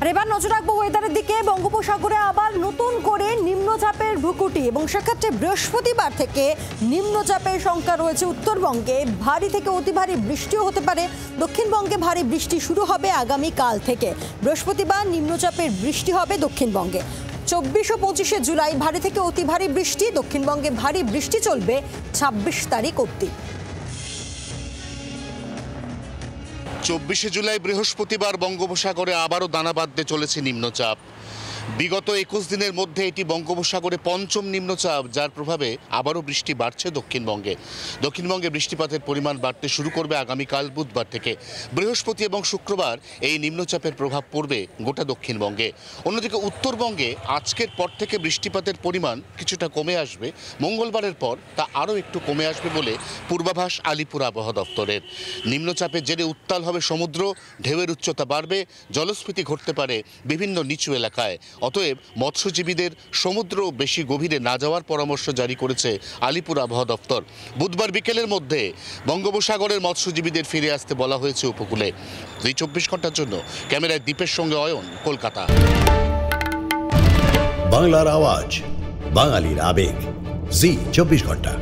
আর এবার নজর রাখবো ওয়েদারের দিকে। বঙ্গোপসাগরে আবার নতুন করে নিম্নচাপের ভ্রুকুটি এবং সেক্ষেত্রে বৃহস্পতিবার থেকে নিম্নচাপের সংখ্যা রয়েছে উত্তরবঙ্গে। ভারী থেকে অতি ভারী বৃষ্টিও হতে পারে। দক্ষিণবঙ্গে ভারী বৃষ্টি শুরু হবে আগামীকাল থেকে। বৃহস্পতিবার নিম্নচাপের বৃষ্টি হবে দক্ষিণবঙ্গে। 24 ও 25 জুলাই ভারী থেকে অতি ভারী বৃষ্টি। দক্ষিণবঙ্গে ভারী বৃষ্টি চলবে 26 তারিখ অবধি। 24 জুলাই বৃহস্পতিবার বঙ্গোপসাগরে আবারও দানা বাঁধতে চলেছে নিম্নচাপ। বিগত 21 দিনের মধ্যে এটি বঙ্গোপসাগরে পঞ্চম নিম্নচাপ, যার প্রভাবে আবারও বৃষ্টি বাড়ছে দক্ষিণবঙ্গে। দক্ষিণবঙ্গে বৃষ্টিপাতের পরিমাণ বাড়তে শুরু করবে আগামীকাল বুধবার থেকে। বৃহস্পতি এবং শুক্রবার এই নিম্নচাপের প্রভাব পড়বে গোটা দক্ষিণবঙ্গে। অন্যদিকে উত্তরবঙ্গে আজকের পর থেকে বৃষ্টিপাতের পরিমাণ কিছুটা কমে আসবে। মঙ্গলবারের পর তা আরও একটু কমে আসবে বলে পূর্বাভাস আলিপুর আবহাওয়া দপ্তরের। নিম্নচাপের জেরে উত্তাল হবে সমুদ্র, ঢেউয়ের উচ্চতা বাড়বে, জলস্ফীতি ঘটতে পারে বিভিন্ন নিচু এলাকায়। অতএব মৎস্যজীবীদের সমুদ্র বেশি গভীরে না যাওয়ার পরামর্শ জারি করেছে আলিপুর আবহাওয়া দপ্তর। বুধবার বিকেলের মধ্যে বঙ্গোপসাগরের মৎস্যজীবীদের ফিরে আসতে বলা হয়েছে উপকূলে। এই 24 ঘন্টার জন্য ক্যামেরায় দীপের সঙ্গে অয়ন, কলকাতা। বাংলার আওয়াজ, বাঙালির আবেগ, জি 24 ঘন্টা।